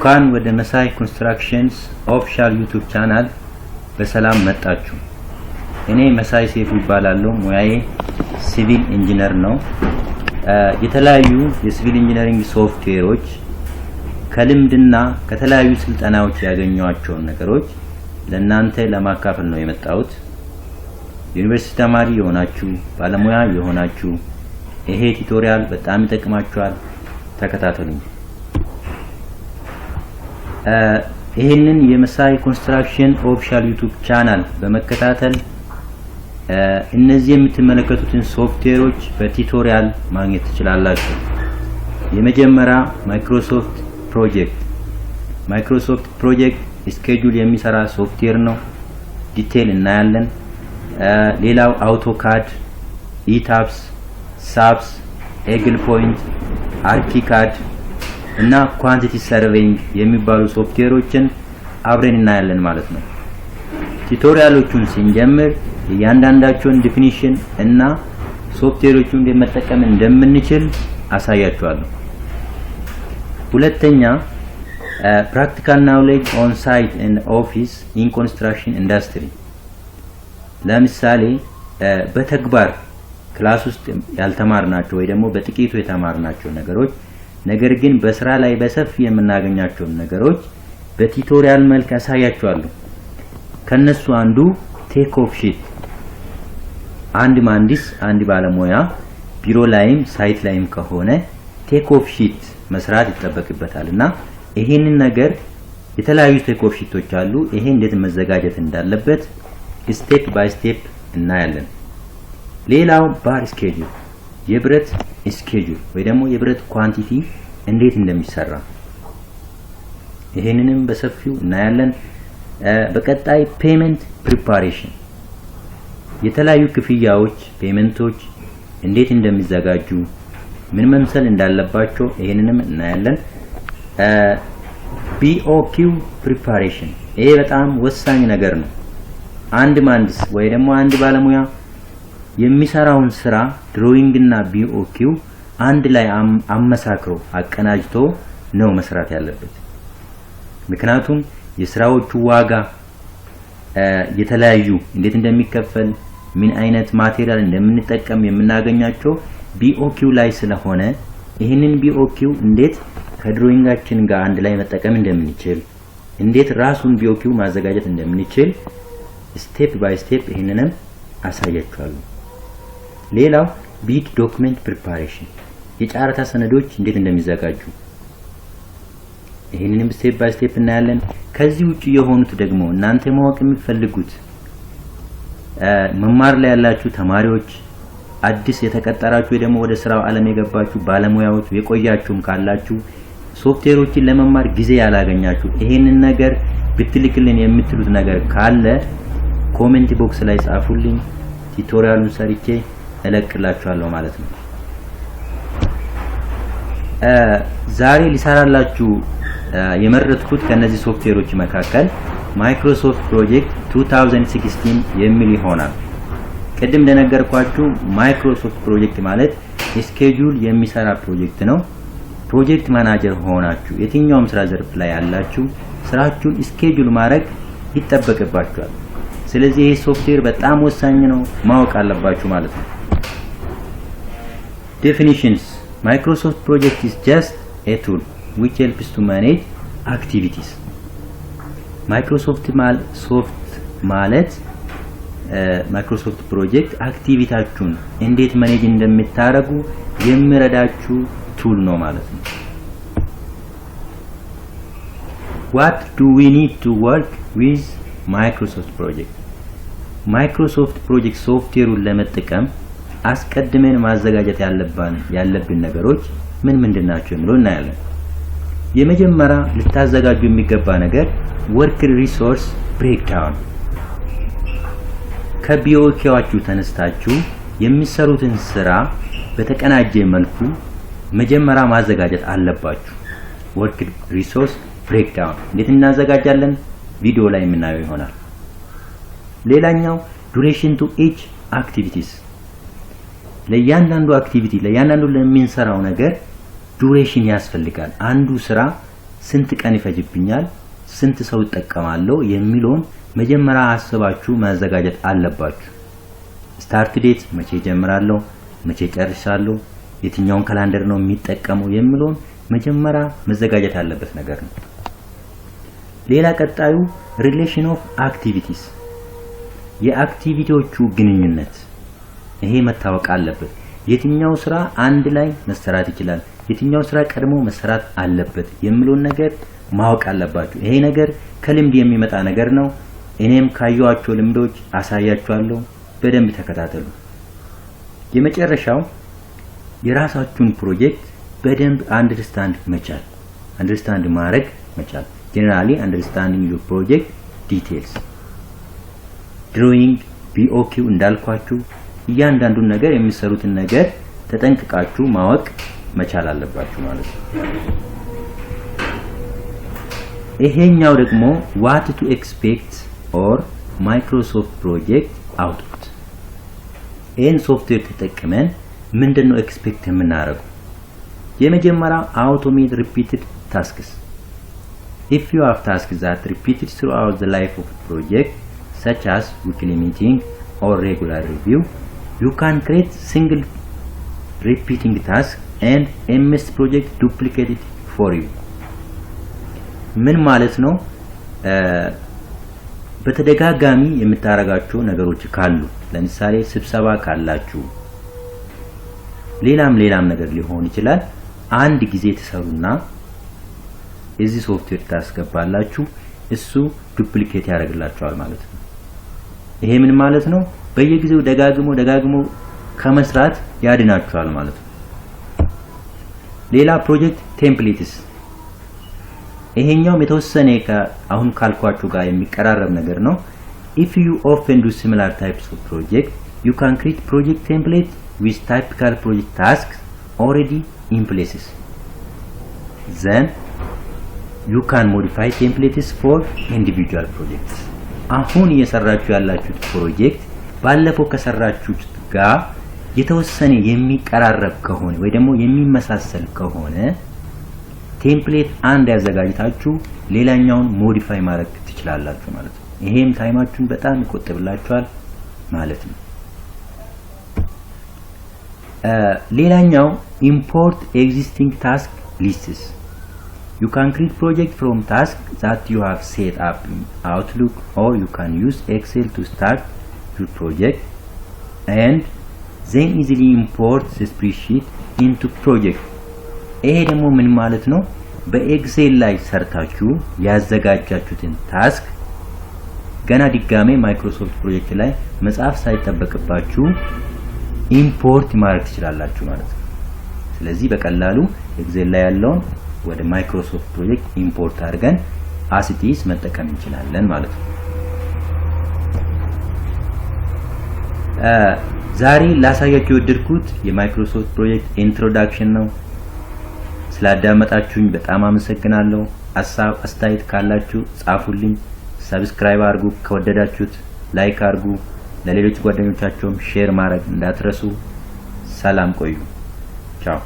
እንኳን ወደ መሳይ ኮንስትራክሽንስ ኦፊሻል ዩቲዩብ ቻናል በሰላም መጣችሁ። እኔ መሳይ ሴፉ ይባላለሁ። ሙያዬ ሲቪል ኢንጂነር ነው። የተለያዩ የሲቪል ኢንጂነሪንግ ሶፍትዌሮች ከልምድና ከተለያዩ ስልጠናዎች ያገኘኋቸው ነገሮች ለእናንተ ለማካፈል ነው የመጣሁት። ዩኒቨርሲቲ ተማሪ የሆናችሁ ባለሙያ የሆናችሁ ይሄ ቱቶሪያል በጣም ይጠቅማችኋል። ተከታተሉኝ። ይሄንን የመሳይ ኮንስትራክሽን ኦፊሻል ዩቲዩብ ቻናል በመከታተል እነዚህ የምትመለከቱትን ሶፍትዌሮች በቱቶሪያል ማግኘት ትችላላችሁ። የመጀመሪያ ማይክሮሶፍት ፕሮጀክት ስኬጁል የሚሰራ ሶፍትዌር ነው። ዲቴል እናያለን። ሌላው አውቶካድ፣ ኢታፕስ፣ ሳብስ፣ ኤግል ፖይንት፣ አርኪካድ እና ኳንቲቲ ሰርቬይንግ የሚባሉ ሶፍትዌሮችን አብረን እናያለን ማለት ነው። ቱቶሪያሎቹን ስንጀምር እያንዳንዳቸውን ዲፊኒሽን እና ሶፍትዌሮቹን እንዴት መጠቀም እንደምንችል አሳያችኋለሁ። ሁለተኛ practical knowledge on site and office in construction industry። ለምሳሌ በተግባር ክላስ ውስጥ ያልተማርናቸው ወይ ደግሞ በጥቂቱ የተማርናቸው ነገሮች ነገር ግን በስራ ላይ በሰፊ የምናገኛቸው ነገሮች በቱቶሪያል መልክ አሳያችኋለሁ። ከነሱ አንዱ ቴክ ኦፍ ሺት። አንድ መሐንዲስ አንድ ባለሙያ ቢሮ ላይም ሳይት ላይም ከሆነ ቴክ ኦፍ ሺት መስራት ይጠበቅበታልና ይሄንን ነገር የተለያዩ ቴክ ኦፍ ሺቶች አሉ። ይሄ እንዴት መዘጋጀት እንዳለበት ስቴፕ ባይ ስቴፕ እናያለን። ሌላው ባር ስኬጁል፣ የብረት ስኬጁል ወይ ደግሞ የብረት ኳንቲቲ እንዴት እንደሚሰራ ይሄንንም በሰፊው እናያለን። በቀጣይ ፔመንት ፕሪፓሬሽን፣ የተለያዩ ክፍያዎች ፔመንቶች እንዴት እንደሚዘጋጁ ምን መምሰል እንዳለባቸው ይሄንንም እናያለን። BOQ ፕሪፓሬሽን፣ ይሄ በጣም ወሳኝ ነገር ነው። አንድ መሐንዲስ ወይ ደግሞ አንድ ባለሙያ የሚሰራውን ስራ ድሮዊንግ እና BOQ አንድ ላይ አመሳክሮ አቀናጅቶ ነው መስራት ያለበት። ምክንያቱም የስራዎቹ ዋጋ የተለያዩ እንዴት እንደሚከፈል ምን አይነት ማቴሪያል እንደምንጠቀም የምናገኛቸው BOQ ላይ ስለሆነ ይሄንን BOQ እንዴት ከድሮዊንጋችን ጋር አንድ ላይ መጠቀም እንደምንችል እንዴት ራሱን BOQ ማዘጋጀት እንደምንችል ስቴፕ ባይ ስቴፕ ይሄንንም አሳያችኋለሁ። ሌላው ቢድ ዶክመንት ፕሪፓሬሽን፣ የጨረታ ሰነዶች እንዴት እንደሚዘጋጁ ይሄንንም ስቴፕ ባይ ስቴፕ እናያለን። ከዚህ ውጪ የሆኑት ደግሞ እናንተ ማወቅ የምትፈልጉት መማር ላይ ያላችሁ ተማሪዎች፣ አዲስ የተቀጠራችሁ ወይ ደግሞ ወደ ስራው ዓለም የገባችሁ ባለሙያዎች የቆያችሁም ካላችሁ ሶፍትዌሮችን ለመማር ጊዜ ያላገኛችሁ ይሄንን ነገር ብትልክልን የምትሉት ነገር ካለ ኮሜንት ቦክስ ላይ ጻፉልኝ። ቱቶሪያሉን ሰርቼ እለቅላችኋለሁ ማለት ነው። ዛሬ ሊሰራላችሁ የመረጥኩት ከነዚህ ሶፍትዌሮች መካከል ማይክሮሶፍት ፕሮጀክት 2016 የሚል ይሆናል። ቅድም እንደነገርኳችሁ ማይክሮሶፍት ፕሮጀክት ማለት ስኬጁል የሚሰራ ፕሮጀክት ነው። ፕሮጀክት ማናጀር ሆናችሁ የትኛውም ስራ ዘርፍ ላይ ያላችሁ ስራችሁን ስኬጁል ማድረግ ይጠበቅባችኋል። ስለዚህ ይሄ ሶፍትዌር በጣም ወሳኝ ነው፣ ማወቅ አለባችሁ ማለት ነው። Definitions: Microsoft Project is just a tool which helps to manage activities. Microsoft ማለት ማይክሮሶፍት ፕሮጀክት አክቲቪቲያችሁን እንዴት ማኔጅ እንደምታረጉ የሚረዳችሁ ቱል ነው ማለት ነው። What do we need to work with Microsoft Project? ማይክሮሶፍት ፕሮጀክት ሶፍትዌሩን ለመጠቀም አስቀድመን ማዘጋጀት ያለብን ነገሮች ምን ናቸው የሚለው እናያለን። የመጀመሪያ ልታዘጋጁ የሚገባ ነገር ወርክ ሪሶርስ ብሬክዳውን፣ ከቢኦኬዋችሁ ተነስታችሁ የሚሰሩትን ስራ በተቀናጀ መልኩ መጀመሪያ ማዘጋጀት አለባችሁ። ወርክ ሪሶርስ ብሬክዳውን እንዴት እናዘጋጃለን ቪዲዮ ላይ የምናየው ይሆናል። ሌላኛው ዱሬሽን ቱ ኢች አክቲቪቲስ፣ ለእያንዳንዱ አክቲቪቲ ለእያንዳንዱ ለምንሰራው ነገር ዱሬሽን ያስፈልጋል። አንዱ ስራ ስንት ቀን ይፈጅብኛል ስንት ሰው ይጠቀማለሁ የሚለውን መጀመሪያ አስባችሁ ማዘጋጀት አለባችሁ ስታርት ዴት መቼ ጀምራለሁ መቼ ጨርሳለሁ የትኛውን ካላንደር ነው የሚጠቀመው የሚለውን መጀመሪያ መዘጋጀት ያለበት ነገር ነው ሌላ ቀጣዩ ሪሌሽን ኦፍ አክቲቪቲስ የአክቲቪቲዎቹ ግንኙነት ይሄ መታወቅ አለበት የትኛው ስራ አንድ ላይ መሰራት ይችላል የትኛው ስራ ቀድሞ መሰራት አለበት የሚለውን ነገር ማወቅ አለባችሁ ይሄ ነገር ከልምድ የሚመጣ ነገር ነው እኔም ካዩዋቸው ልምዶች አሳያችኋለሁ በደንብ ተከታተሉ የመጨረሻው የራሳችሁን ፕሮጀክት በደንብ አንደርስታንድ ማድረግ መቻል generally understanding your project details drawing BOQ እንዳልኳችሁ እያንዳንዱን ነገር የሚሰሩትን ነገር ተጠንቅቃችሁ ማወቅ መቻል አለባችሁ ማለት ነው ይሄኛው ደግሞ what to expect or Microsoft project output ይሄን ሶፍትዌር ተጠቅመን ምንድነው ኤክስፔክት የምናደርገው የመጀመሪያው automate repeated tasks if you have tasks that repeated throughout the life of a project such as weekly meeting or regular review you can create single repeating task and MS project duplicate it for you ምን ማለት ነው በተደጋጋሚ የምታረጋቸው ነገሮች ካሉ ለምሳሌ ስብሰባ ካላችሁ ሌላም ነገር ሊሆን ይችላል አንድ ጊዜ ተሰሩና እዚህ ሶፍትዌር ታስገባላችሁ እሱ ዱፕሊኬት ያደርግላችኋል ማለት ነው ይሄ ምን ማለት ነው በየጊዜው ደጋግሞ ከመስራት ያድናችኋል ማለት ነው ሌላ ፕሮጀክት ቴምፕሌትስ ይሄኛው የተወሰነ አሁን ካልኳችሁ ጋር የሚቀራረብ ነገር ነው if you often do similar types of project you can create project template with typical project tasks already in places then you can modify templates for individual projects አሁን እየሰራችሁ ያላችሁት ፕሮጀክት ባለፈው ከሰራችሁት ጋር የተወሰነ የሚቀራረብ ከሆነ ወይ ደግሞ የሚመሳሰል ከሆነ ቴምፕሌት አንድ ያዘጋጅታችሁ ሌላኛውን ሞዲፋይ ማድረግ ትችላላችሁ ማለት ነው ይሄም ታይማችሁን በጣም ይቆጥብላችኋል ማለት ነው ሌላኛው import existing task lists you can create project from tasks that you have set up in Outlook or you can use Excel to start your project and then easily import the spreadsheet into project ይሄ ደግሞ ምን ማለት ነው በኤክሴል ላይ ሰርታችሁ ያዘጋጃችሁትን ታስክ ገና ድጋሜ ማይክሮሶፍት ፕሮጀክት ላይ መጻፍ ሳይጠበቅባችሁ ኢምፖርት ማድረግ ትችላላችሁ ማለት ነው ስለዚህ በቀላሉ ኤክሴል ላይ ያለውን ወደ ማይክሮሶፍት ፕሮጀክት ኢምፖርት አድርገን አሲቲስ መጠቀም እንችላለን ማለት ነው ዛሬ ላሳያችሁ ወደድኩት የማይክሮሶፍት ፕሮጀክት ኢንትሮዳክሽን ነው ስላዳመጣችሁኝ በጣም አመሰግናለሁ ሐሳብ አስተያየት ካላችሁ ጻፉልኝ ሰብስክራይብ አድርጉ ከወደዳችሁት ላይክ አድርጉ ለሌሎች ጓደኞቻችሁም ሼር ማድረግ እንዳትረሱ ሰላም ቆዩ ቻው